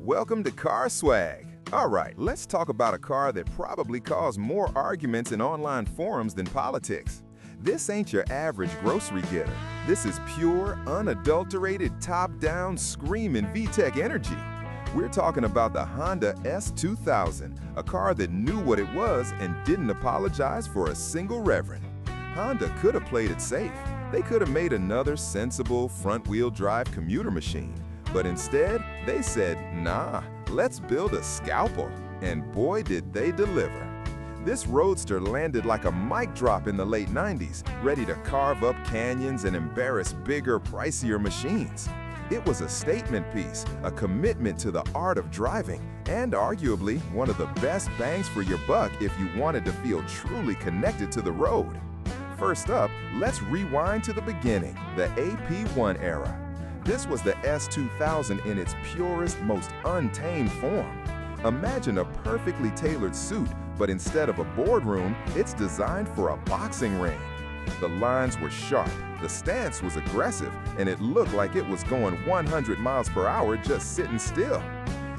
Welcome to Car Swag. All right, let's talk about a car that probably caused more arguments in online forums than politics. This ain't your average grocery getter. This is pure, unadulterated, top-down, screaming VTEC energy. We're talking about the Honda S2000, a car that knew what it was and didn't apologize for a single reverend. Honda could have played it safe. They could have made another sensible front-wheel drive commuter machine. But instead, they said, nah, let's build a scalpel. And boy, did they deliver. This roadster landed like a mic drop in the late 90s, ready to carve up canyons and embarrass bigger, pricier machines. It was a statement piece, a commitment to the art of driving, and arguably one of the best bangs for your buck if you wanted to feel truly connected to the road. First up, let's rewind to the beginning, the AP1 era. This was the S2000 in its purest, most untamed form. Imagine a perfectly tailored suit, but instead of a boardroom, it's designed for a boxing ring. The lines were sharp, the stance was aggressive, and it looked like it was going 100 miles per hour just sitting still.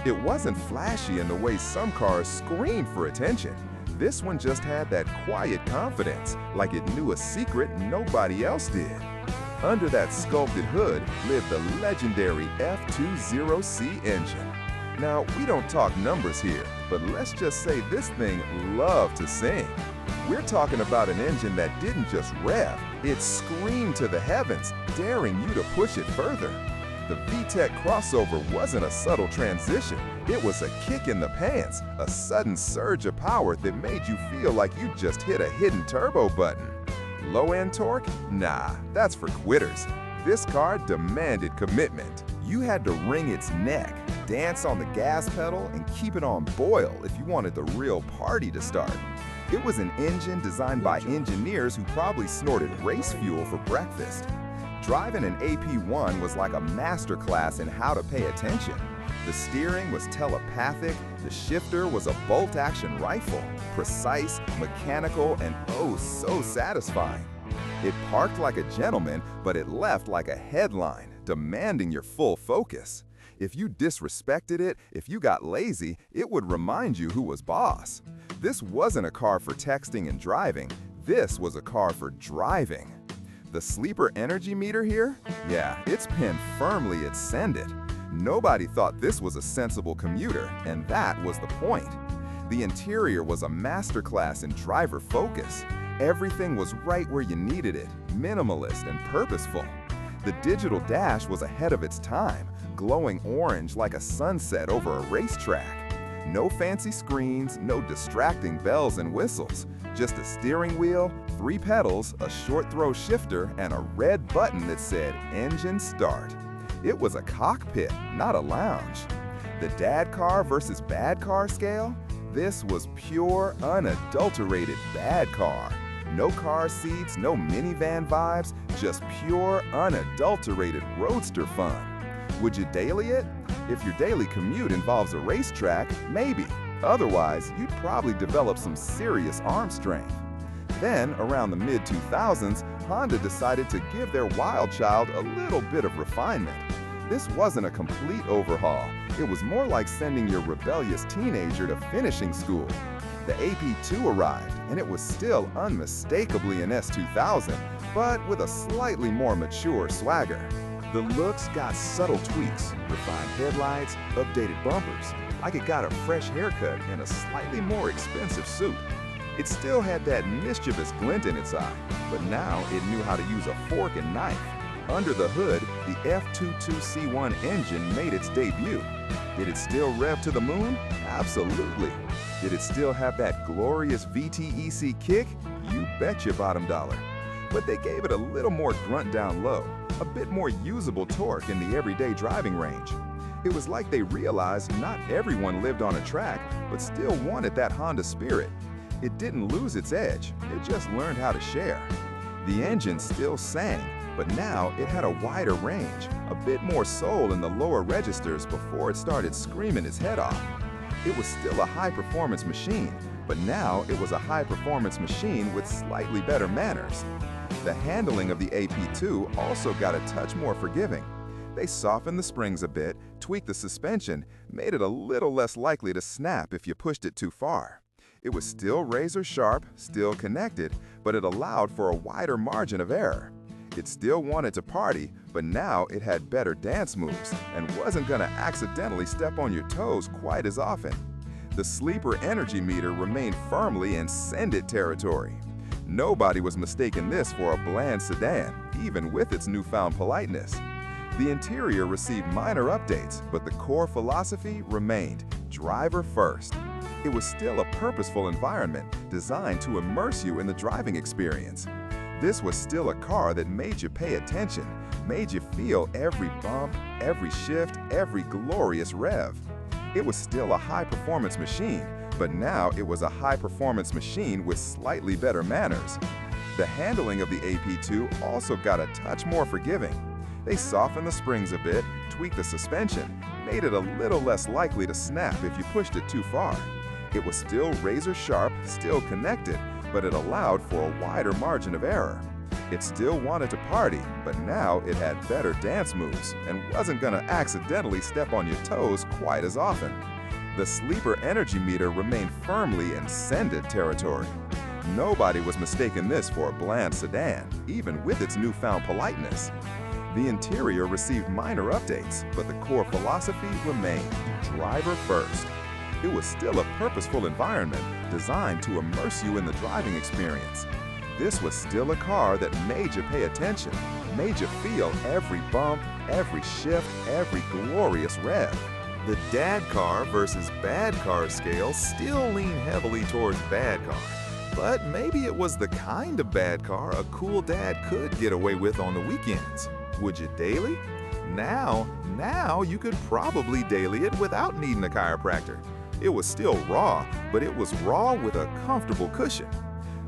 It wasn't flashy in the way some cars scream for attention. This one just had that quiet confidence, like it knew a secret nobody else did. Under that sculpted hood lived the legendary F20C engine. Now, we don't talk numbers here, but let's just say this thing loved to sing. We're talking about an engine that didn't just rev, it screamed to the heavens, daring you to push it further. The VTEC crossover wasn't a subtle transition, it was a kick in the pants, a sudden surge of power that made you feel like you just hit a hidden turbo button. Low-end torque? Nah, that's for quitters. This car demanded commitment. You had to wring its neck, dance on the gas pedal, and keep it on boil if you wanted the real party to start. It was an engine designed by engineers who probably snorted race fuel for breakfast. Driving an AP1 was like a masterclass in how to pay attention. The steering was telepathic, the shifter was a bolt-action rifle, precise, mechanical, and oh so satisfying. It parked like a gentleman, but it left like a headline, demanding your full focus. If you disrespected it, if you got lazy, it would remind you who was boss. This wasn't a car for texting and driving, this was a car for driving. The sleeper energy meter here? Yeah, it's pinned firmly at send it. Nobody thought this was a sensible commuter, and that was the point. The interior was a masterclass in driver focus. Everything was right where you needed it, minimalist and purposeful. The digital dash was ahead of its time, glowing orange like a sunset over a racetrack. No fancy screens, no distracting bells and whistles, just a steering wheel, 3 pedals, a short throw shifter, and a red button that said engine start. It was a cockpit, not a lounge. The dad car versus bad car scale? This was pure, unadulterated bad car. No car seats, no minivan vibes, just pure, unadulterated roadster fun. Would you daily it? If your daily commute involves a racetrack, maybe. Otherwise, you'd probably develop some serious arm strength. Then, around the mid-2000s, Honda decided to give their wild child a little bit of refinement. This wasn't a complete overhaul. It was more like sending your rebellious teenager to finishing school. The AP2 arrived, and it was still unmistakably an S2000, but with a slightly more mature swagger. The looks got subtle tweaks, refined headlights, updated bumpers, like it got a fresh haircut and a slightly more expensive suit. It still had that mischievous glint in its eye, but now it knew how to use a fork and knife. Under the hood, the F22C1 engine made its debut. Did it still rev to the moon? Absolutely. Did it still have that glorious VTEC kick? You bet your bottom dollar. But they gave it a little more grunt down low, a bit more usable torque in the everyday driving range. It was like they realized not everyone lived on a track, but still wanted that Honda spirit. It didn't lose its edge, it just learned how to share. The engine still sang, but now it had a wider range, a bit more soul in the lower registers before it started screaming its head off. It was still a high-performance machine, but now it was a high-performance machine with slightly better manners. The handling of the AP2 also got a touch more forgiving. They softened the springs a bit, tweaked the suspension, made it a little less likely to snap if you pushed it too far. It was still razor sharp, still connected, but it allowed for a wider margin of error. It still wanted to party, but now it had better dance moves and wasn't going to accidentally step on your toes quite as often. The sleeper energy meter remained firmly in send it territory. Nobody was mistaking this for a bland sedan, even with its newfound politeness. The interior received minor updates, but the core philosophy remained driver first. It was still a purposeful environment designed to immerse you in the driving experience. This was still a car that made you pay attention, made you feel every bump, every shift, every glorious rev. It was still a high-performance machine, but now it was a high-performance machine with slightly better manners. The handling of the AP2 also got a touch more forgiving. They softened the springs a bit, tweaked the suspension, made it a little less likely to snap if you pushed it too far. It was still razor sharp, still connected, but it allowed for a wider margin of error. It still wanted to party, but now it had better dance moves and wasn't going to accidentally step on your toes quite as often. The sleeper energy meter remained firmly in send it territory. Nobody was mistaking this for a bland sedan, even with its newfound politeness. The interior received minor updates, but the core philosophy remained driver first. It was still a purposeful environment designed to immerse you in the driving experience. This was still a car that made you pay attention, made you feel every bump, every shift, every glorious rev. The dad car versus bad car scale still leaned heavily towards bad car. But maybe it was the kind of bad car a cool dad could get away with on the weekends. Would you daily? Now you could probably daily it without needing a chiropractor. It was still raw, but it was raw with a comfortable cushion.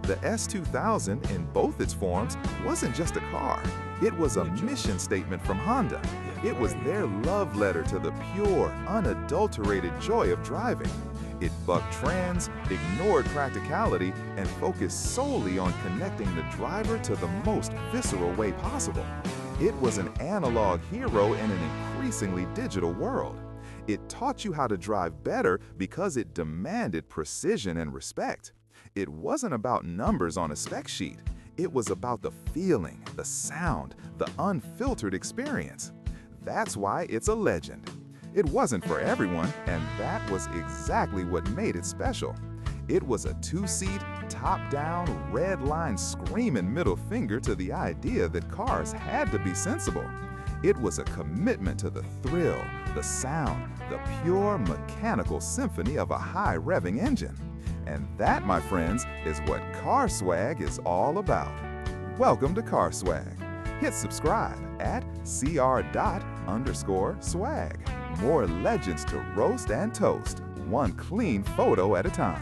The S2000 in both its forms wasn't just a car. It was a mission statement from Honda. It was their love letter to the pure, unadulterated joy of driving. It bucked trends, ignored practicality, and focused solely on connecting the driver to the most visceral way possible. It was an analog hero in an increasingly digital world. It taught you how to drive better because it demanded precision and respect. It wasn't about numbers on a spec sheet. It was about the feeling, the sound, the unfiltered experience. That's why it's a legend. It wasn't for everyone, and that was exactly what made it special. It was a two-seat, top-down, red-line screaming middle finger to the idea that cars had to be sensible. It was a commitment to the thrill, the sound, the pure mechanical symphony of a high-revving engine. And that, my friends, is what Car Swag is all about. Welcome to Car Swag. Hit subscribe at cr._swag. More legends to roast and toast, one clean photo at a time.